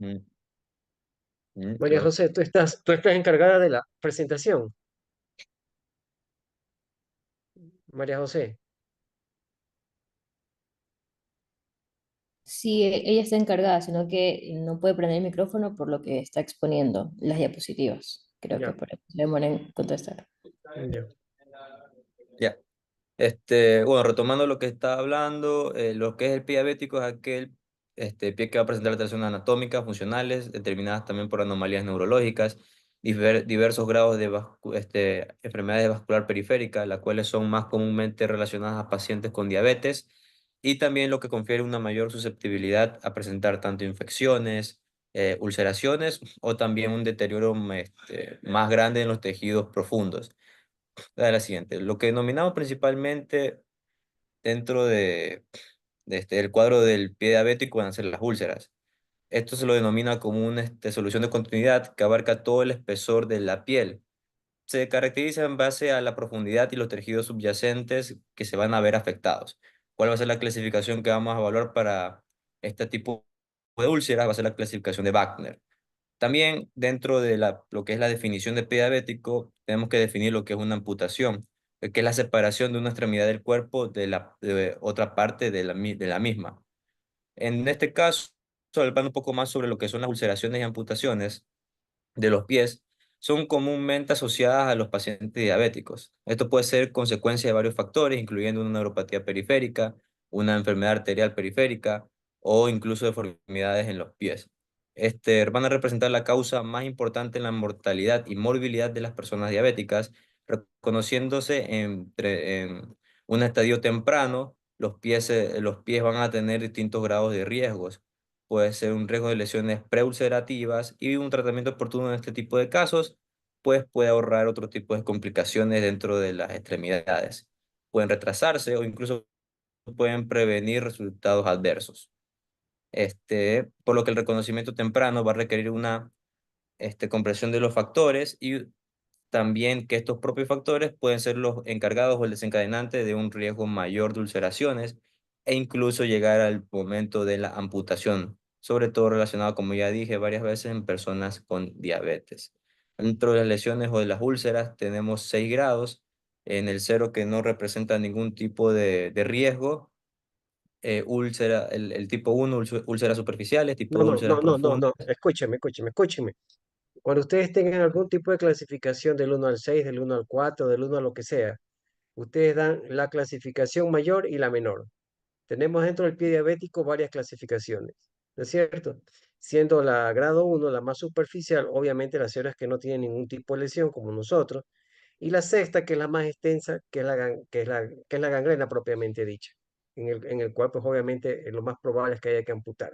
Mm, María claro. José, tú estás encargada de la presentación. María José, Sí, ella está encargada, sino que no puede prender el micrófono por lo que está exponiendo las diapositivas. Creo que ya, por eso le demora en contestar. ya. Ya. Bueno, retomando lo que estaba hablando, lo que es el pie diabético es aquel pie que va a presentar alteraciones anatómicas, funcionales, determinadas también por anomalías neurológicas, diversos grados de enfermedades vascular periférica, las cuales son más comúnmente relacionadas a pacientes con diabetes, y también lo que confiere una mayor susceptibilidad a presentar tanto infecciones, ulceraciones o también un deterioro más grande en los tejidos profundos. La siguiente, lo que denominamos principalmente dentro del cuadro del pie diabético van a ser las úlceras. Esto se lo denomina como una solución de continuidad que abarca todo el espesor de la piel. Se caracteriza en base a la profundidad y los tejidos subyacentes que se van a ver afectados. ¿Cuál va a ser la clasificación que vamos a evaluar para este tipo de úlceras? Va a ser la clasificación de Wagner. También dentro de lo que es la definición de pie diabético, tenemos que definir lo que es una amputación, que es la separación de una extremidad del cuerpo de otra parte de la misma. En este caso, hablando un poco más sobre lo que son las ulceraciones y amputaciones de los pies, son comúnmente asociadas a los pacientes diabéticos. Esto puede ser consecuencia de varios factores, incluyendo una neuropatía periférica, una enfermedad arterial periférica o incluso deformidades en los pies. Van a representar la causa más importante en la mortalidad y morbilidad de las personas diabéticas, reconociéndose en un estadio temprano, los pies van a tener distintos grados de riesgos. Puede ser un riesgo de lesiones preulcerativas, y un tratamiento oportuno en este tipo de casos, pues puede ahorrar otro tipo de complicaciones dentro de las extremidades. Pueden retrasarse o incluso pueden prevenir resultados adversos. Por lo que el reconocimiento temprano va a requerir una comprensión de los factores, y también que estos propios factores pueden ser los encargados o el desencadenante de un riesgo mayor de ulceraciones, e incluso llegar al momento de la amputación, sobre todo relacionado, como ya dije varias veces, en personas con diabetes. Dentro de las lesiones o de las úlceras tenemos 6 grados. En el cero, que no representa ningún tipo de riesgo, el tipo 1, úlceras superficiales; tipo No, 2, no, úlceras no, no, no, profundas. no. Escúcheme, escúcheme, escúcheme. Cuando ustedes tengan algún tipo de clasificación del 1 al 6, del 1 al 4, del 1 a lo que sea, ustedes dan la clasificación mayor y la menor. Tenemos dentro del pie diabético varias clasificaciones, ¿no es cierto? Siendo la grado 1 la más superficial, obviamente las células que no tienen ningún tipo de lesión, como nosotros, y la sexta, que es la más extensa, que es la gangrena propiamente dicha, en el cual, pues obviamente, lo más probable es que haya que amputar.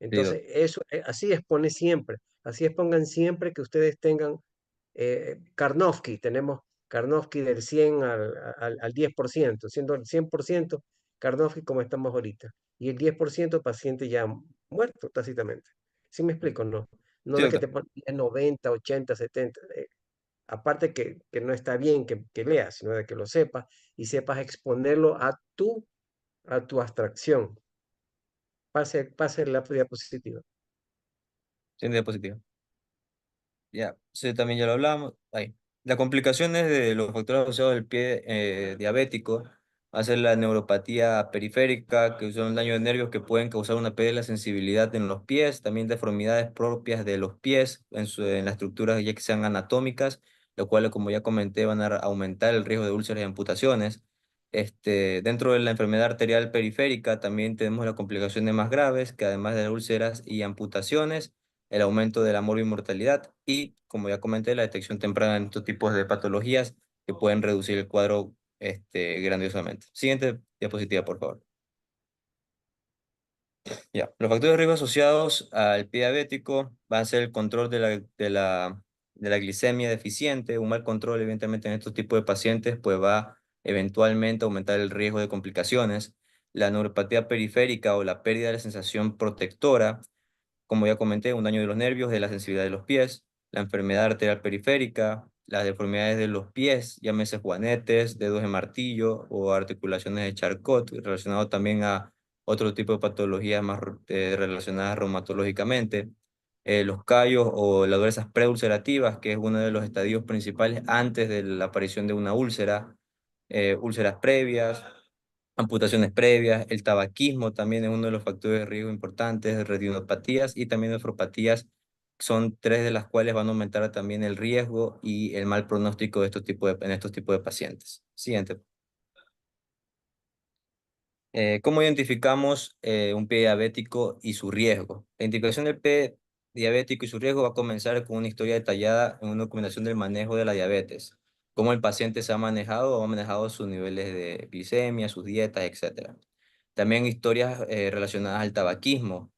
Digo, Entonces, eso, así expone siempre, así expongan siempre que ustedes tengan Karnofsky, tenemos Karnofsky del 100 al 10%, siendo el 100% Karnofsky como estamos ahorita, y el 10% paciente ya muerto tácitamente. ¿Sí me explico? No, no sí, de que te doctor. ponen 90, 80, 70. Aparte que no está bien que leas, sino de que lo sepas y sepas exponerlo a tu abstracción. Pase la diapositiva. Sin diapositiva. Ya, sí, también ya lo hablamos. Ahí. Las complicaciones de los factores asociados del pie diabético va a ser la neuropatía periférica, que son daño de nervios que pueden causar una pérdida de la sensibilidad en los pies; también deformidades propias de los pies en las estructuras ya que sean anatómicas, lo cual, como ya comenté, van a aumentar el riesgo de úlceras y amputaciones. Dentro de la enfermedad arterial periférica también tenemos las complicaciones más graves, que además de las úlceras y amputaciones, el aumento de la morbi-mortalidad y, como ya comenté, la detección temprana de estos tipos de patologías que pueden reducir el cuadro grandiosamente. Siguiente diapositiva, por favor. Ya, los factores de riesgo asociados al pie diabético van a ser el control de la glicemia deficiente. Un mal control, evidentemente, en estos tipos de pacientes, pues va eventualmente a aumentar el riesgo de complicaciones. La neuropatía periférica o la pérdida de la sensación protectora, como ya comenté, un daño de los nervios, de la sensibilidad de los pies; la enfermedad arterial periférica; las deformidades de los pies, llámese juanetes, dedos de martillo o articulaciones de Charcot, relacionado también a otro tipo de patologías más relacionadas reumatológicamente, los callos o las dolencias preulcerativas, que es uno de los estadios principales antes de la aparición de una úlcera, úlceras previas, amputaciones previas, el tabaquismo también es uno de los factores de riesgo importantes, retinopatías y también nefropatías, son tres de las cuales van a aumentar también el riesgo y el mal pronóstico de en estos tipos de pacientes. Siguiente. ¿Cómo identificamos un pie diabético y su riesgo? La identificación del pie diabético y su riesgo va a comenzar con una historia detallada en una documentación del manejo de la diabetes, cómo el paciente se ha manejado o ha manejado sus niveles de glicemia, sus dietas, etcétera. También historias relacionadas al tabaquismo,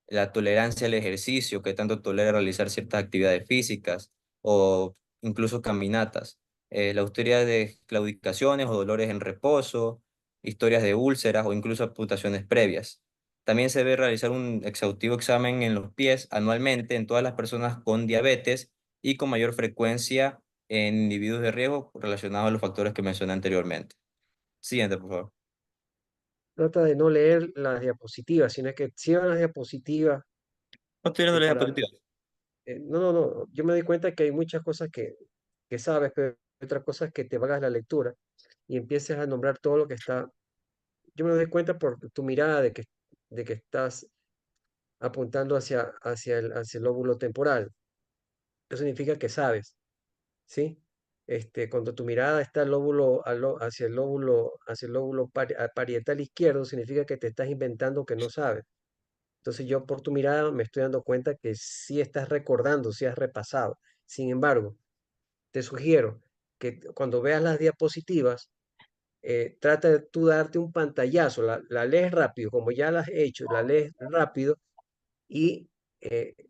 la tolerancia al ejercicio, que tanto tolera realizar ciertas actividades físicas o incluso caminatas. La historia de claudicaciones o dolores en reposo, historias de úlceras o incluso amputaciones previas. También se debe realizar un exhaustivo examen en los pies anualmente en todas las personas con diabetes y con mayor frecuencia en individuos de riesgo relacionados a los factores que mencioné anteriormente. Siguiente, por favor. Trata de no leer las diapositivas, sino que cierra las diapositivas No estoy viendo las para... diapositivas. no, yo me doy cuenta que hay muchas cosas que sabes, pero hay otras cosas que te vagas la lectura y empieces a nombrar todo lo que está. Yo me doy cuenta por tu mirada de que estás apuntando hacia el lóbulo temporal. Eso significa que sabes, ¿sí? Cuando tu mirada está hacia el lóbulo parietal izquierdo, significa que te estás inventando que no sabes. Entonces yo por tu mirada me estoy dando cuenta que sí estás recordando, sí has repasado. Sin embargo, te sugiero que cuando veas las diapositivas, trata de tú darte un pantallazo, la lees rápido, como ya la has hecho, la lees rápido y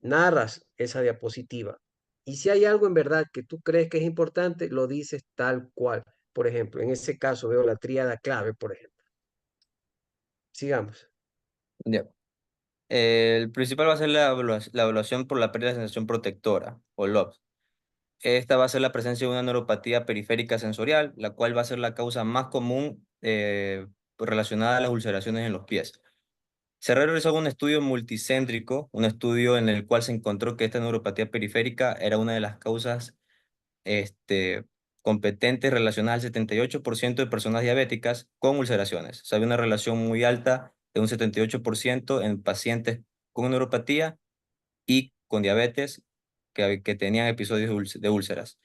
narras esa diapositiva. Y si hay algo en verdad que tú crees que es importante, lo dices tal cual. Por ejemplo, en ese caso veo la tríada clave, por ejemplo. Sigamos. Ya. El principal va a ser la evaluación por la pérdida de sensación protectora, o LOPS. Esta va a ser la presencia de una neuropatía periférica sensorial, la cual va a ser la causa más común relacionada a las ulceraciones en los pies. Se realizó un estudio multicéntrico, un estudio en el cual se encontró que esta neuropatía periférica era una de las causas este, competentes relacionadas al 78% de personas diabéticas con ulceraciones. O sea, había una relación muy alta de un 78% en pacientes con neuropatía y con diabetes que tenían episodios de úlceras.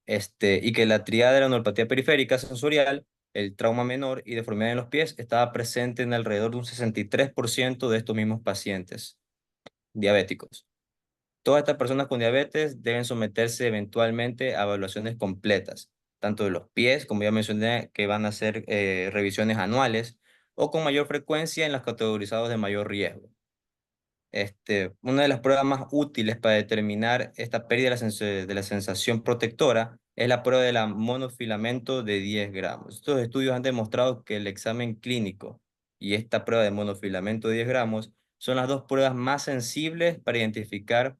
Y que la triada de la neuropatía periférica sensorial, el trauma menor y deformidad en los pies estaba presente en alrededor de un 63% de estos mismos pacientes diabéticos. Todas estas personas con diabetes deben someterse eventualmente a evaluaciones completas, tanto de los pies, como ya mencioné, que van a ser revisiones anuales, o con mayor frecuencia en los categorizados de mayor riesgo. Una de las pruebas más útiles para determinar esta pérdida de la sensación protectora es la prueba de la monofilamento de 10 gramos. Estos estudios han demostrado que el examen clínico y esta prueba de monofilamento de 10 gramos son las dos pruebas más sensibles para identificar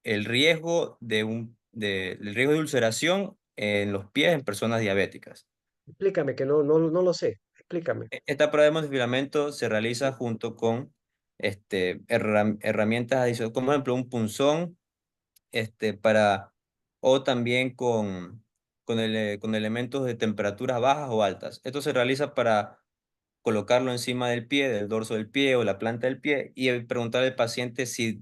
el riesgo el riesgo de ulceración en los pies en personas diabéticas. Explícame, que no lo sé. Explícame. Esta prueba de monofilamento se realiza junto con herramientas adicionales, como por ejemplo un punzón, para, o también con elementos de temperaturas bajas o altas. Esto se realiza para colocarlo encima del pie, del dorso del pie o la planta del pie y preguntarle al paciente Una si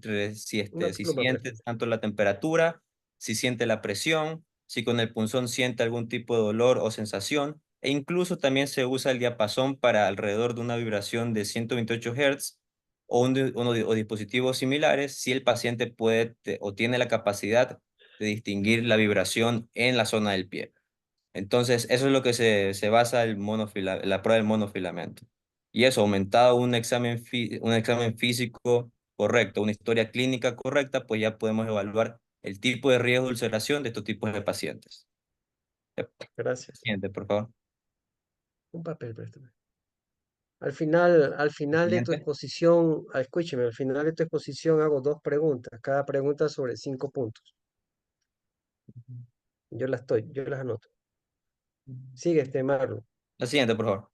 pluma, siente préstame. tanto la temperatura, si siente la presión, si con el punzón siente algún tipo de dolor o sensación. E incluso también se usa el diapasón para alrededor de una vibración de 128 Hz o dispositivos similares si el paciente puede o tiene la capacidad de distinguir la vibración en la zona del pie. Entonces, eso es lo que se basa la prueba del monofilamento. Y eso, aumentado un examen físico correcto, una historia clínica correcta, pues ya podemos evaluar el tipo de riesgo de ulceración de estos tipos de pacientes. Yep. Gracias. Siguiente, por favor. Un papel, préstame. Al final de tu Siguiente. exposición, escúcheme, al final de tu exposición hago dos preguntas, cada pregunta sobre 5 puntos. Yo las anoto. Sigue, Marlon. La siguiente, por favor.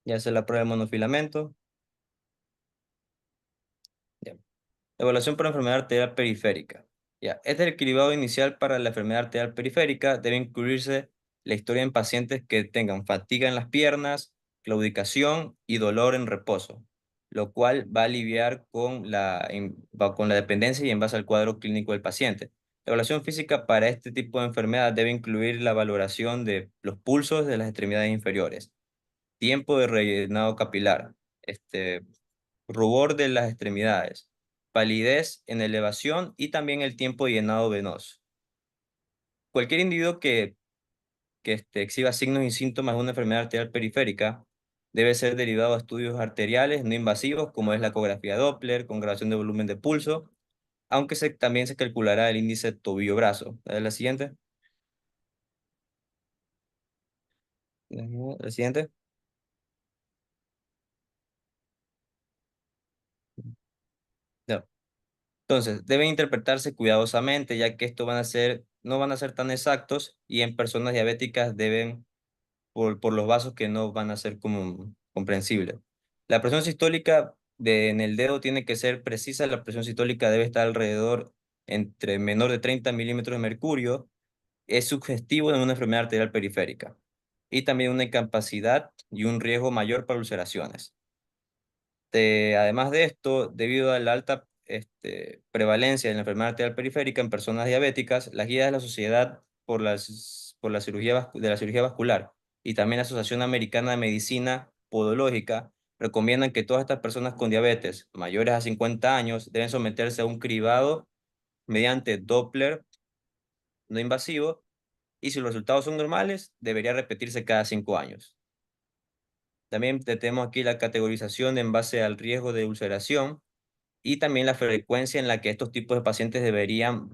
Ya se la prueba de monofilamento. Ya. Evaluación por enfermedad arterial periférica. Ya. Este es el cribado inicial para la enfermedad arterial periférica. Debe incluirse la historia en pacientes que tengan fatiga en las piernas, claudicación y dolor en reposo, lo cual va a aliviar con la dependencia y en base al cuadro clínico del paciente. La evaluación física para este tipo de enfermedad debe incluir la valoración de los pulsos de las extremidades inferiores, tiempo de rellenado capilar, rubor de las extremidades, palidez en elevación y también el tiempo de llenado venoso. Cualquier individuo que exhiba signos y síntomas de una enfermedad arterial periférica debe ser derivado a estudios arteriales no invasivos como es la ecografía Doppler con grabación de volumen de pulso, aunque también se calculará el índice tobillo-brazo. La siguiente. La siguiente. Ya. Entonces, deben interpretarse cuidadosamente, ya que no van a ser tan exactos y en personas diabéticas por los vasos que no van a ser como comprensibles. La presión sistólica en el dedo tiene que ser precisa, la presión sistólica debe estar alrededor entre menor de 30 milímetros de mercurio, es sugestivo de una enfermedad arterial periférica y también una incapacidad y un riesgo mayor para ulceraciones. Además de esto, debido a la alta prevalencia de la enfermedad arterial periférica en personas diabéticas, las guías de la Sociedad por la de la cirugía vascular y también la Asociación Americana de Medicina Podológica recomiendan que todas estas personas con diabetes mayores a 50 años deben someterse a un cribado mediante Doppler no invasivo y si los resultados son normales, debería repetirse cada 5 años. También tenemos aquí la categorización en base al riesgo de ulceración y también la frecuencia en la que estos tipos de pacientes deberían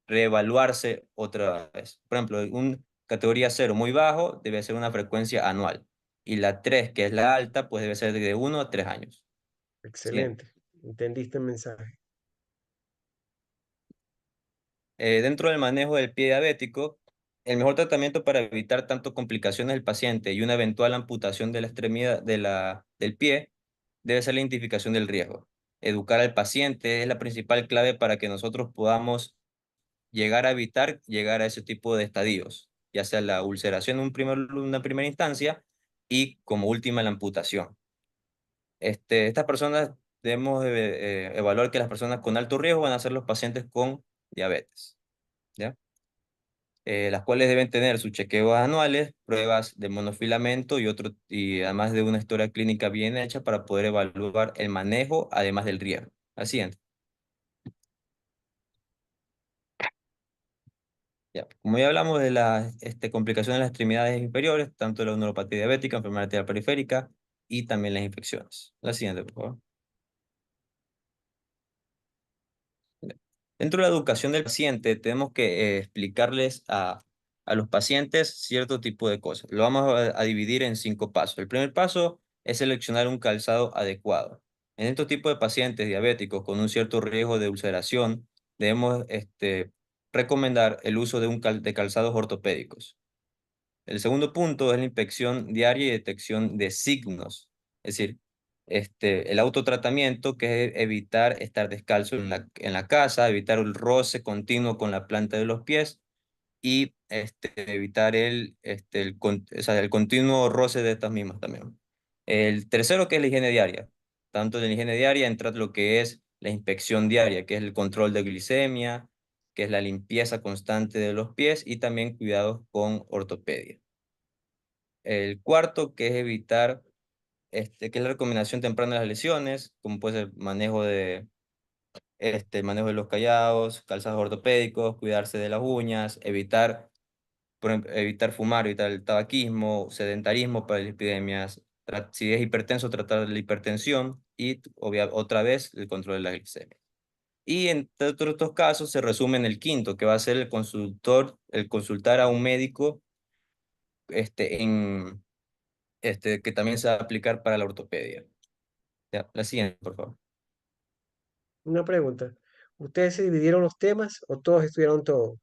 reevaluarse otra vez. Por ejemplo, un categoría 0 muy bajo debe ser una frecuencia anual y la 3 que es la alta, pues debe ser de 1 a 3 años. Siguiente. Excelente. ¿Entendiste el mensaje? Dentro del manejo del pie diabético, el mejor tratamiento para evitar tanto complicaciones del paciente y una eventual amputación de la extremidad del pie debe ser la identificación del riesgo. Educar al paciente es la principal clave para que nosotros podamos llegar a evitar llegar a ese tipo de estadios, ya sea la ulceración en una primera instancia y como última la amputación. Estas personas debemos evaluar que las personas con alto riesgo van a ser los pacientes con diabetes, ¿ya? Las cuales deben tener sus chequeos anuales, pruebas de monofilamento y además de una historia clínica bien hecha para poder evaluar el manejo, además del riesgo. Al siguiente. Ya. Como ya hablamos de las complicaciones de las extremidades inferiores, tanto la neuropatía diabética, enfermedad arterial periférica y también las infecciones. La siguiente, por favor. Dentro de la educación del paciente, tenemos que explicarles a los pacientes cierto tipo de cosas. Lo vamos a dividir en 5 pasos. El primer paso es seleccionar un calzado adecuado. En estos tipos de pacientes diabéticos con un cierto riesgo de ulceración, debemos recomendar el uso de calzados ortopédicos. El segundo punto es la inspección diaria y detección de signos. Es decir, el autotratamiento, que es evitar estar descalzo en la casa, evitar el roce continuo con la planta de los pies y evitar o sea, el continuo roce de estas mismas también. El tercero, que es la higiene diaria. Tanto en la higiene diaria entra lo que es la inspección diaria, que es el control de glicemia, que es la limpieza constante de los pies y también cuidados con ortopedia. El cuarto, que es evitar, que es la recomendación temprana de las lesiones, como puede ser manejo de los callados, calzados ortopédicos, cuidarse de las uñas, evitar, evitar fumar, evitar el tabaquismo, sedentarismo para las epidemias, si es hipertenso, tratar la hipertensión y otra vez el control de la glicemia. Y entre otros estos casos se resume en el quinto, que va a ser el consultar a un médico en que también se va a aplicar para la ortopedia. Ya, la siguiente, por favor. Una pregunta. ¿Ustedes se dividieron los temas o todos estudiaron todo?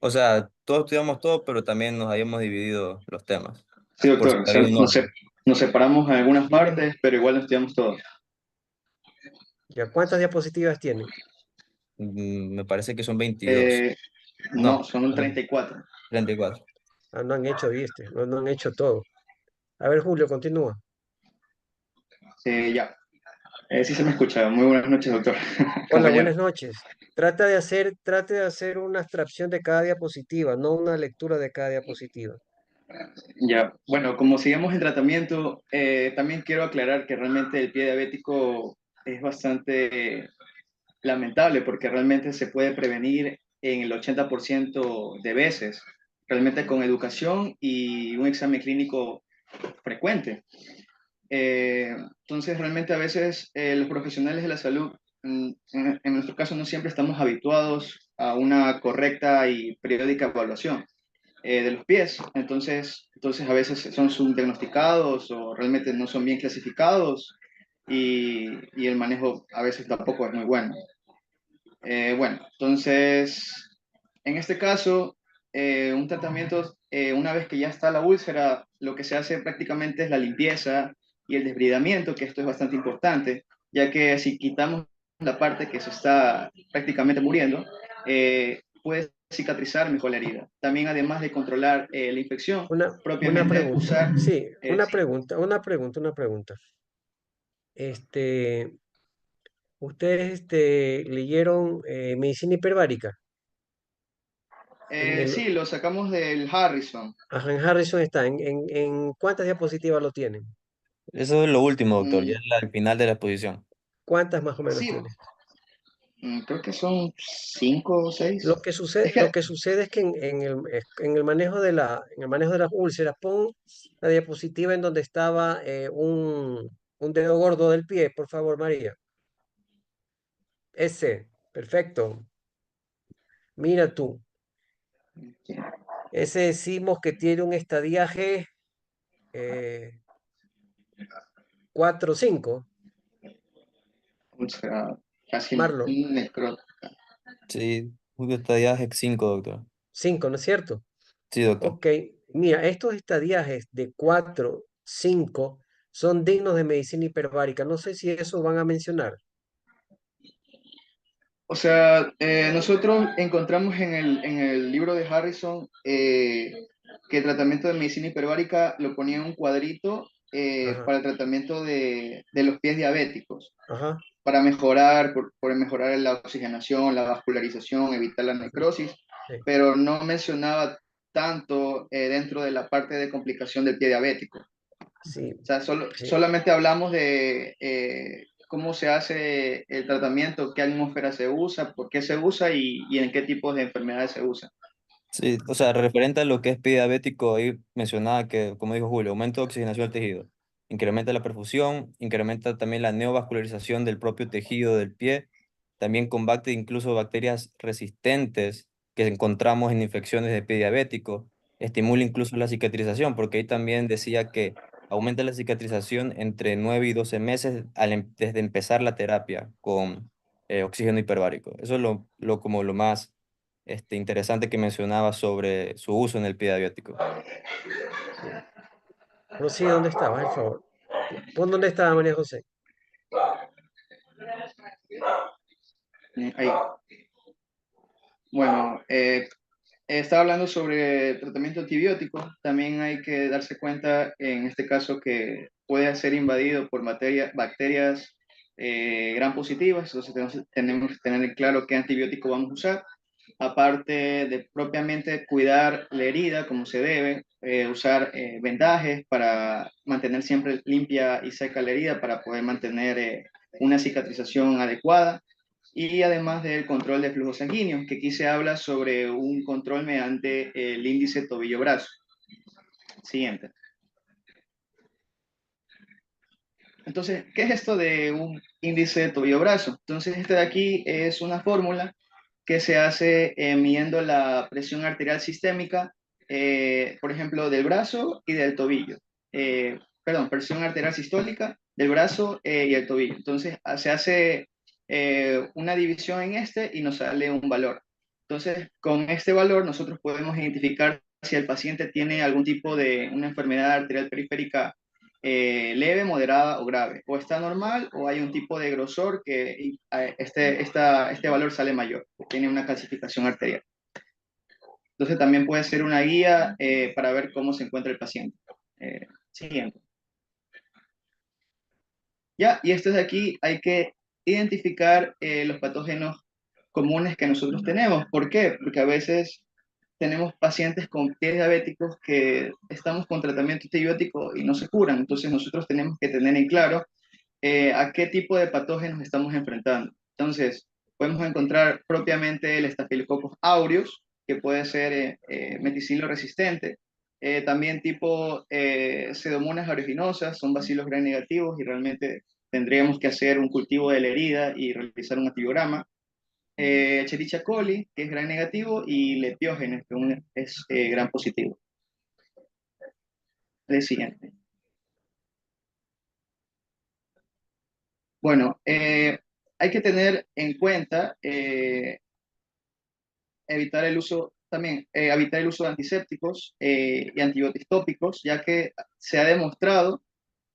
O sea, todos estudiamos todo, pero también nos habíamos dividido los temas. Sí, por doctor. si O hay sea, un orden. nos separamos en algunas Tienen, partes, pero igual nos estudiamos todos. ¿ya cuántas diapositivas tienen? Me parece que son 22. Eh, no, No, son 34. 34. Ah, no han hecho, viste, no han hecho todo. A ver, Julio, continúa. Ya. Sí se me escucha. Muy buenas noches, doctor. Hola, Compañero. buenas noches. Trate de hacer una abstracción de cada diapositiva, no una lectura de cada diapositiva. Ya. Bueno, como sigamos en tratamiento, también quiero aclarar que realmente el pie diabético es bastante lamentable porque realmente se puede prevenir en el 80% de veces, realmente con educación y un examen clínico frecuente. Entonces, realmente a veces los profesionales de la salud, en nuestro caso, no siempre estamos habituados a una correcta y periódica evaluación de los pies. Entonces, a veces son subdiagnosticados o realmente no son bien clasificados y el manejo a veces tampoco es muy bueno. Bueno, entonces, en este caso, un tratamiento, una vez que ya está la úlcera, lo que se hace prácticamente es la limpieza y el desbridamiento, que esto es bastante importante, ya que si quitamos la parte que se está prácticamente muriendo, puede cicatrizar mejor la herida. También, además de controlar la infección, Una propiamente pregunta. usar, Sí, sí, una pregunta. Este, ¿Ustedes leyeron medicina hiperbárica? En el, sí, lo sacamos del Harrison. ajá, en Harrison está. ¿En cuántas diapositivas lo tienen? Eso es lo último, doctor, ya Mm, es al final de la exposición. ¿Cuántas más o menos sí, tiene? creo que son 5 o 6. Es Lo que, que sucede es que en el manejo en el manejo de las úlceras, pon la diapositiva en donde estaba un dedo gordo del pie, por favor, María. Ese, perfecto. Mira tú, ese decimos que tiene un estadiaje eh, 4 o 5, o sea, casi Marlon, necro. Sí, justo está ya es 5, doctor. 5, ¿no es cierto? Sí, doctor. Ok, mira, estos estadiajes de 4, 5 son dignos de medicina hiperbárica. No sé si eso van a mencionar. O sea, nosotros encontramos en el libro de Harrison que el tratamiento de medicina hiperbárica lo ponía en un cuadrito Ajá, para el tratamiento de los pies diabéticos, ajá, para mejorar, por mejorar la oxigenación, la vascularización, evitar la ujú, necrosis, sí, pero no mencionaba tanto dentro de la parte de complicación del pie diabético. sí, O sea, sí. solamente hablamos de cómo se hace el tratamiento, qué atmósfera se usa, por qué se usa y en qué tipos de enfermedades se usa. Sí, o sea, referente a lo que es pie diabético, ahí mencionaba que, como dijo Julio, aumento de oxigenación del tejido, incrementa la perfusión, incrementa también la neovascularización del propio tejido del pie, también combate incluso bacterias resistentes que encontramos en infecciones de pie diabético, estimula incluso la cicatrización, porque ahí también decía que aumenta la cicatrización entre 9 y 12 meses desde empezar la terapia con oxígeno hiperbárico. Eso es como lo más interesante que mencionaba sobre su uso en el pie diabético. Sí. Rocío, ¿dónde estabas, por favor? Pon dónde estaba María José. Ahí. Bueno, estaba hablando sobre tratamiento antibiótico. También hay que darse cuenta, en este caso, que puede ser invadido por bacterias gram positivas. Entonces tenemos que tener claro qué antibiótico vamos a usar. Aparte de propiamente cuidar la herida como se debe, usar vendajes para mantener siempre limpia y seca la herida para poder mantener una cicatrización adecuada y además del control de flujo sanguíneo, que aquí se habla sobre un control mediante el índice tobillo-brazo. Siguiente. Entonces, ¿qué es esto de un índice tobillo-brazo? Entonces, este de aquí es una fórmula que se hace midiendo la presión arterial sistémica, por ejemplo, del brazo y del tobillo. Perdón, presión arterial sistólica del brazo y el tobillo. Entonces, se hace una división en este y nos sale un valor. Entonces, con este valor nosotros podemos identificar si el paciente tiene algún tipo de una enfermedad arterial periférica leve, moderada o grave. O está normal o hay un tipo de grosor que este valor sale mayor, tiene una calcificación arterial. Entonces también puede ser una guía para ver cómo se encuentra el paciente. Siguiente. Ya, y esto de aquí hay que identificar los patógenos comunes que nosotros tenemos. ¿Por qué? Porque a veces tenemos pacientes con pies diabéticos que estamos con tratamiento antibiótico y no se curan. Entonces nosotros tenemos que tener en claro a qué tipo de patógenos estamos enfrentando. Entonces, podemos encontrar propiamente el Staphylococcus aureus, que puede ser meticilo resistente. También tipo Pseudomonas aeruginosa, son bacilos gram negativos y realmente tendríamos que hacer un cultivo de la herida y realizar un antibiograma. Escherichia coli, que es gram negativo, y Lepiógenes, que es gram positivo. El siguiente. Bueno, hay que tener en cuenta evitar el uso también, evitar el uso de antisépticos y antibióticos tópicos, ya que se ha demostrado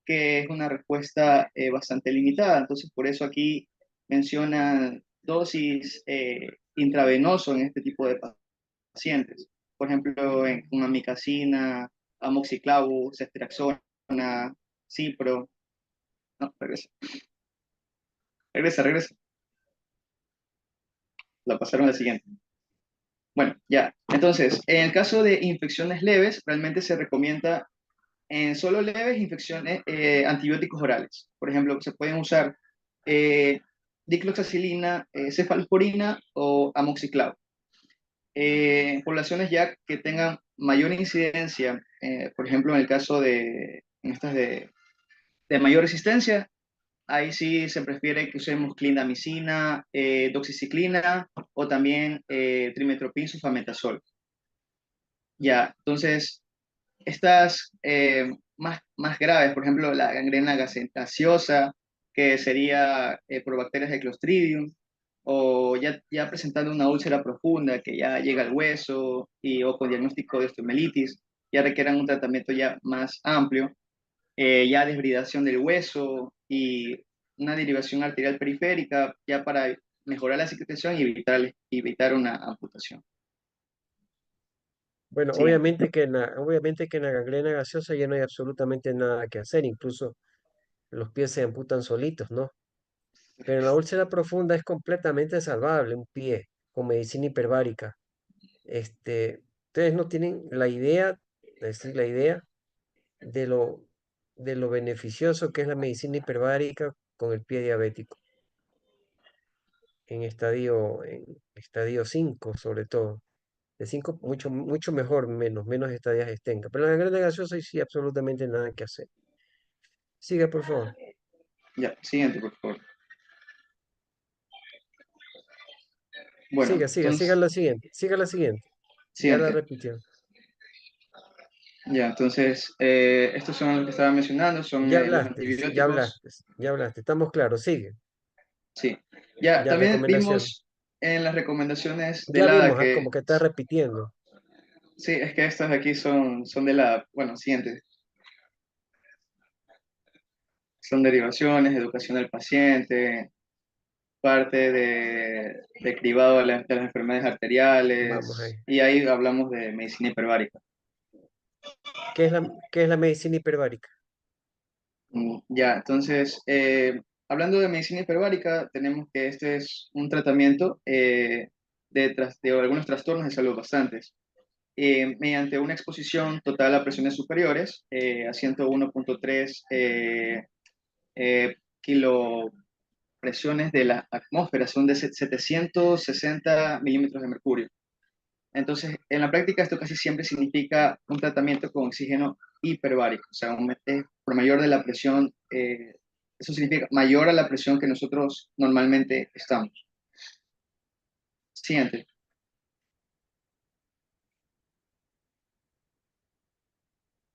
que es una respuesta bastante limitada. Entonces, por eso aquí menciona dosis intravenoso en este tipo de pacientes. Por ejemplo, con amicacina, amoxiclavu, ceftriaxona, cipro. No, regresa, regresa, regresa. La pasaron a la siguiente. Bueno, ya. Entonces, en el caso de infecciones leves, realmente se recomienda en solo leves infecciones antibióticos orales. Por ejemplo, se pueden usar dicloxacilina, cefalosporina o amoxiclavo. En poblaciones ya que tengan mayor incidencia, por ejemplo, en el caso en estas de mayor resistencia, ahí sí se prefiere que usemos clindamicina, doxiciclina o también trimetoprim sulfametazol. Ya, entonces, estas más graves, por ejemplo, la gangrena gaseosa, que sería por bacterias de Clostridium, o ya presentando una úlcera profunda que ya llega al hueso o con diagnóstico de osteomelitis, ya requieran un tratamiento ya más amplio, ya desbridación del hueso y una derivación arterial periférica, ya para mejorar la cicatrización y evitar una amputación. Bueno, Siguiente. obviamente que en la gangrena gaseosa ya no hay absolutamente nada que hacer, incluso los pies se amputan solitos, ¿no? Pero en la úlcera profunda es completamente salvable un pie con medicina hiperbárica. Ustedes no tienen la idea, es decir, la idea de lo beneficioso que es la medicina hiperbárica con el pie diabético, en estadio 5 sobre todo. De 5 mucho, mucho mejor, menos estadías tenga. Pero en la gangrena gaseosa sí absolutamente nada que hacer. Siga, por favor. Ya, siguiente, por favor. Bueno, Siga entonces, la siguiente, siga la siguiente. Ya la siguiente. repitió. Ya, entonces, estos son los que estaba mencionando, son Ya los hablaste, sí, ya antibióticos. hablaste, ya hablaste. Estamos claros, sigue. Sí. Ya, Ya también recomendación. vimos en las recomendaciones de Ya la vimos, que, como que está repitiendo. sí, es que estas aquí son de la, bueno, siguiente, son derivaciones, educación del paciente, parte de cribado de las enfermedades Vamos ahí. arteriales, y ahí hablamos de medicina hiperbárica. ¿Qué es la medicina hiperbárica? Ya, entonces, hablando de medicina hiperbárica, tenemos que este es un tratamiento de algunos trastornos de salud bastantes, mediante una exposición total a presiones superiores, a 101.3 kilopresiones de la atmósfera, son de 760 milímetros de mercurio. Entonces, en la práctica esto casi siempre significa un tratamiento con oxígeno hiperbárico, o sea, por mayor de la presión, eso significa mayor a la presión que nosotros normalmente estamos. Siguiente.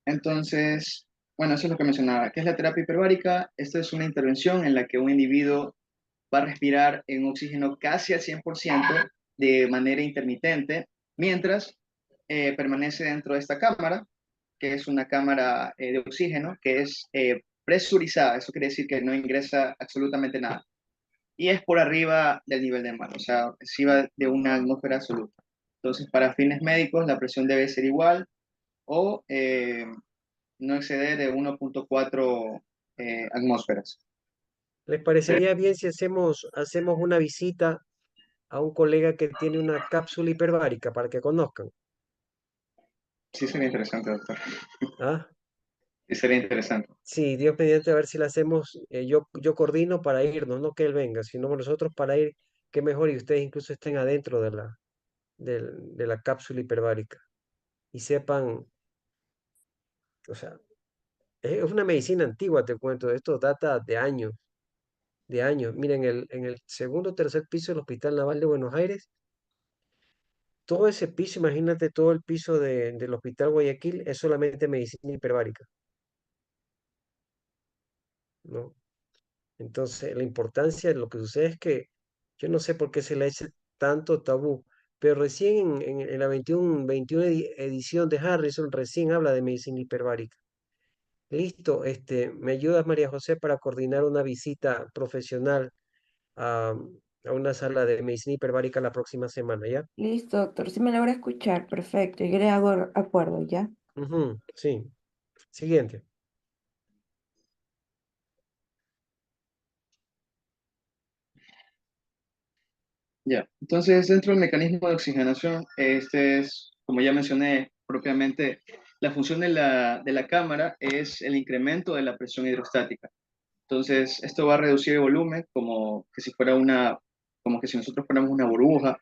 Entonces, bueno, eso es lo que mencionaba. ¿Qué es la terapia hiperbárica? Esta es una intervención en la que un individuo va a respirar en oxígeno casi al 100% de manera intermitente, mientras permanece dentro de esta cámara, que es una cámara de oxígeno, que es presurizada. Eso quiere decir que no ingresa absolutamente nada. Y es por arriba del nivel de mar, o sea, encima de una atmósfera absoluta. Entonces, para fines médicos, la presión debe ser igual o no exceder de 1.4 atmósferas. ¿Les parecería bien si hacemos una visita a un colega que tiene una cápsula hiperbárica para que conozcan? Sí, sería interesante, doctor. ¿Ah? Sí, sería interesante. Sí, Dios mediante, a ver si la hacemos. Yo coordino para irnos, no que él venga, sino nosotros para ir, qué mejor, y ustedes incluso estén adentro de la cápsula hiperbárica y sepan, o sea, es una medicina antigua, te cuento, esto data de años, de años. Miren, en el segundo o tercer piso del Hospital Naval de Buenos Aires, todo ese piso, imagínate todo el piso del Hospital Guayaquil, es solamente medicina hiperbárica, ¿no? Entonces, la importancia de lo que sucede es que yo no sé por qué se le echa tanto tabú, pero recién en la 21 edición de Harrison, recién habla de medicina hiperbárica. Listo, ¿me ayudas, María José, para coordinar una visita profesional a, a una sala de medicina hiperbárica la próxima semana, ¿ya? Listo, doctor. Si me logra escuchar, perfecto. Yo le hago acuerdo, ¿ya? Ujú, sí. Siguiente. Ya, entonces dentro del mecanismo de oxigenación, este es, como ya mencioné propiamente, la función de la cámara es el incremento de la presión hidrostática. Entonces, esto va a reducir el volumen como que si fuera como que si nosotros fuéramos una burbuja.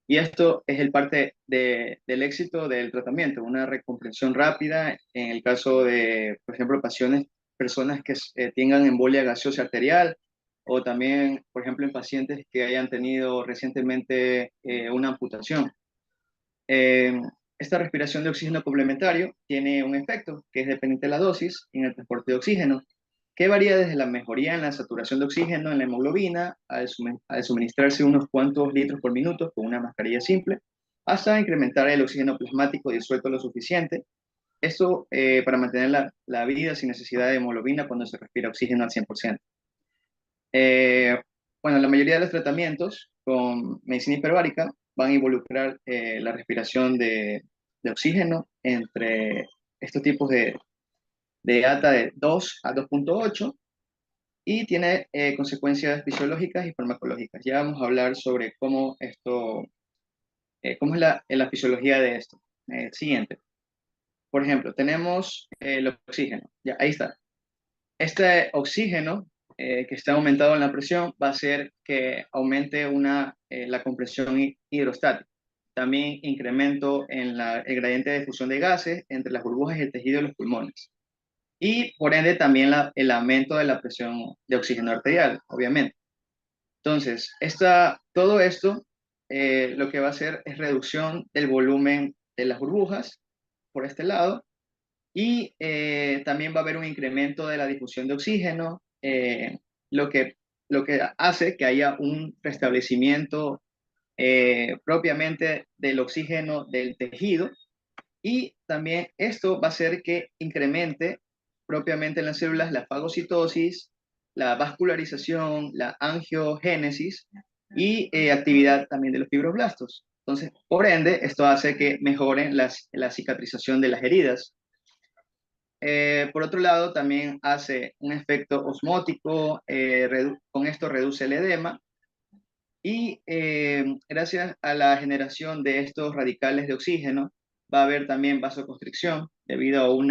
Y esto es el parte del éxito del tratamiento, una recompresión rápida en el caso de, por ejemplo, personas que tengan embolia gaseosa arterial o también, por ejemplo, en pacientes que hayan tenido recientemente una amputación. Eh, Esta respiración de oxígeno complementario tiene un efecto que es dependiente de la dosis en el transporte de oxígeno, que varía desde la mejoría en la saturación de oxígeno en la hemoglobina, al suministrarse unos cuantos litros por minuto con una mascarilla simple, hasta incrementar el oxígeno plasmático disuelto lo suficiente. Esto para mantener la vida sin necesidad de hemoglobina cuando se respira oxígeno al 100%. Eh, bueno, la mayoría de los tratamientos con medicina hiperbárica van a involucrar la respiración de oxígeno entre estos tipos de ATA de 2 a 2.8 y tiene consecuencias fisiológicas y farmacológicas. Ya vamos a hablar sobre cómo esto, cómo es la fisiología de esto. Siguiente. Por ejemplo, tenemos el oxígeno. Ya, ahí está. Este oxígeno que está aumentado en la presión va a hacer que aumente la compresión hidrostática. También incremento en el gradiente de fusión de gases entre las burbujas y el tejido de los pulmones. Y por ende también el aumento de la presión de oxígeno arterial, obviamente. Entonces, todo esto lo que va a hacer es reducción del volumen de las burbujas por este lado y también va a haber un incremento de la difusión de oxígeno, lo que, lo que hace que haya un restablecimiento propiamente del oxígeno del tejido y también esto va a hacer que incremente propiamente en las células la fagocitosis, la vascularización, la angiogénesis y actividad también de los fibroblastos. Entonces, por ende, esto hace que mejoren la cicatrización de las heridas. Por otro lado, también hace un efecto osmótico, con esto reduce el edema y gracias a la generación de estos radicales de oxígeno va a haber también vasoconstricción debido a un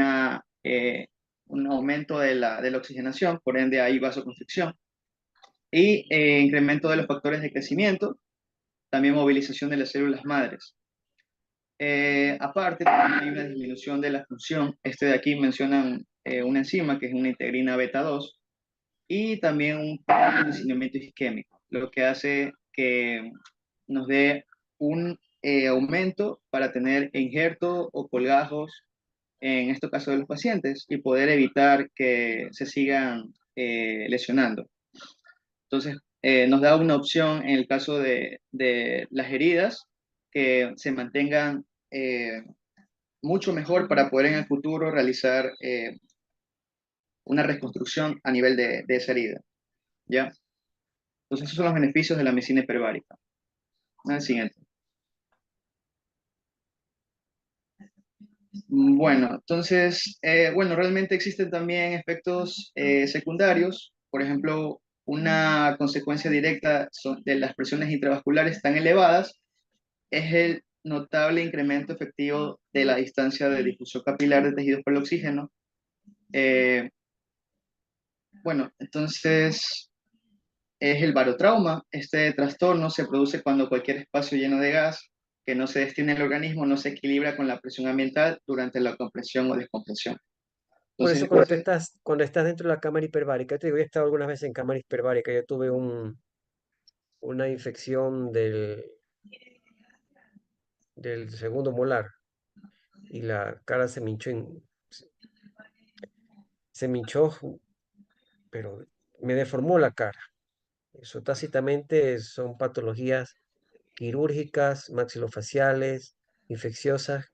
aumento de la oxigenación, por ende hay vasoconstricción y incremento de los factores de crecimiento, también movilización de las células madres. Aparte, también hay una disminución de la función. De aquí mencionan una enzima que es una integrina beta 2 y también un condicionamiento isquémico, lo que hace que nos dé un aumento para tener injerto o colgajos en este caso de los pacientes y poder evitar que se sigan lesionando. Entonces, nos da una opción en el caso de las heridas que se mantengan mucho mejor para poder en el futuro realizar una reconstrucción a nivel de esa herida, ¿ya? Entonces, esos son los beneficios de la medicina hiperbárica. Al siguiente. Bueno, entonces, bueno, realmente existen también efectos secundarios. Por ejemplo, una consecuencia directa de las presiones intravasculares tan elevadas es el notable incremento efectivo de la distancia de difusión capilar de tejidos por el oxígeno. Eh, bueno, entonces es el barotrauma. Este trastorno se produce cuando cualquier espacio lleno de gas que no se destina al organismo no se equilibra con la presión ambiental durante la compresión o descompresión. Por eso Entonces, cuando estás dentro de la cámara hiperbárica, te digo, yo he estado algunas veces en cámara hiperbárica, yo tuve una infección del segundo molar y la cara se me hinchó, pero me deformó la cara. Eso tácitamente son patologías quirúrgicas, maxilofaciales, infecciosas,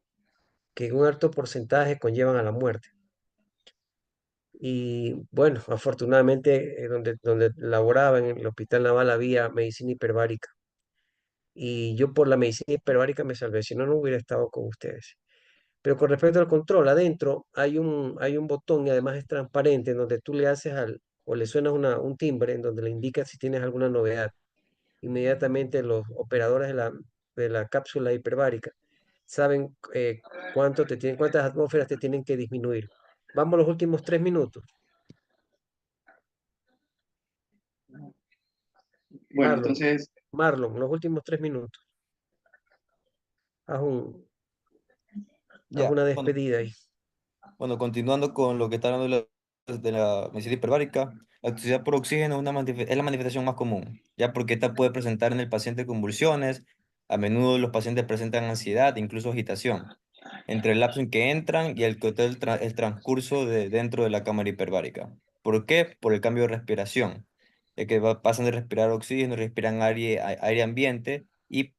que en un alto porcentaje conllevan a la muerte. Y bueno, afortunadamente, donde laboraba en el Hospital Naval había medicina hiperbárica. Y yo por la medicina hiperbárica me salvé, si no, no hubiera estado con ustedes. Pero con respecto al control, adentro hay un botón y además es transparente en donde tú le haces o le suenas un timbre en donde le indica si tienes alguna novedad. Inmediatamente los operadores de la cápsula hiperbárica saben cuántas atmósferas te tienen que disminuir. Vamos a los últimos 3 minutos. bueno, Marlon, entonces, Marlon, los últimos 3 minutos. Haz un, haz Ya, una bueno, despedida ahí. bueno, continuando con lo que está hablando de la medicina hiperbárica, la toxicidad por oxígeno es la manifestación más común, ya porque esta puede presentar en el paciente convulsiones, a menudo los pacientes presentan ansiedad, incluso agitación, entre el lapso en que entran y el transcurso de dentro de la cámara hiperbárica. ¿Por qué? Por el cambio de respiración, ya que pasan de respirar oxígeno, respiran aire ambiente y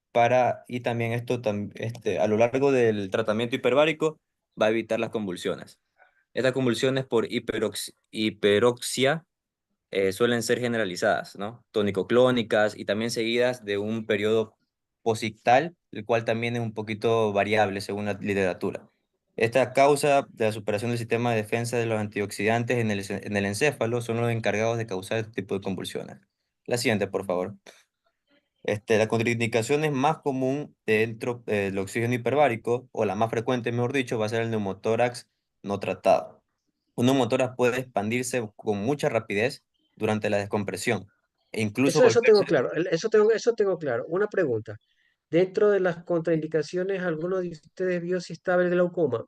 también a lo largo del tratamiento hiperbárico va a evitar las convulsiones. Estas convulsiones por hiperoxia suelen ser generalizadas, ¿no? Tónico-clónicas y también seguidas de un periodo posictal, el cual también es un poquito variable según la literatura. Esta causa de la superación del sistema de defensa de los antioxidantes en el encéfalo son los encargados de causar este tipo de convulsiones. La siguiente, por favor. La contraindicación es más común dentro del oxígeno hiperbárico, o la más frecuente, mejor dicho, va a ser el neumotórax no tratado. Un neumotórax puede expandirse con mucha rapidez durante la descompresión e incluso Eso tengo volverse. claro, eso tengo claro. Una pregunta. Dentro de las contraindicaciones, ¿alguno de ustedes vio si estaba el glaucoma?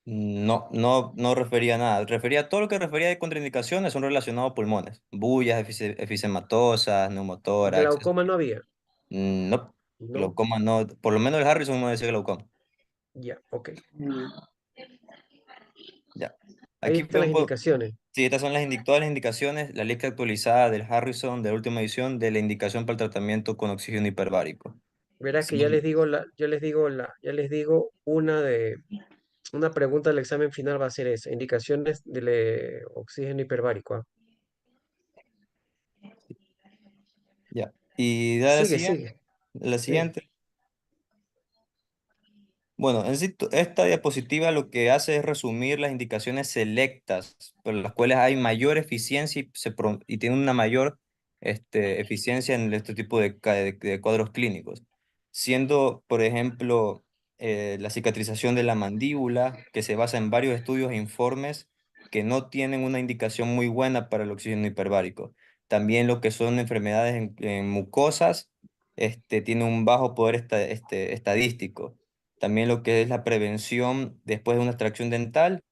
No, no, no refería a nada. Refería todo lo que refería de contraindicaciones son relacionados a pulmones. Bullas, efisematosas, neumotórax. Glaucoma no había. No, No, glaucoma no. Por lo menos el Harrison no dice glaucoma. ya, ok. Ya. Ahí Aquí están las vemos. indicaciones. Sí, estas son todas las indicaciones, la lista actualizada del Harrison de la última edición de la indicación para el tratamiento con oxígeno hiperbárico. Verás que ya les Sí, digo una pregunta del examen final va a ser esa, indicaciones del oxígeno hiperbárico. ¿Ah? ya. Y da Sigue, sigue. la Sí. siguiente. Bueno, en sí, esta diapositiva lo que hace es resumir las indicaciones selectas, por las cuales hay mayor eficiencia y tiene una mayor eficiencia en este tipo de cuadros clínicos, siendo, por ejemplo, la cicatrización de la mandíbula, que se basa en varios estudios e informes que no tienen una indicación muy buena para el oxígeno hiperbárico. También lo que son enfermedades en mucosas, tiene un bajo poder estadístico. También lo que es la prevención después de una extracción dental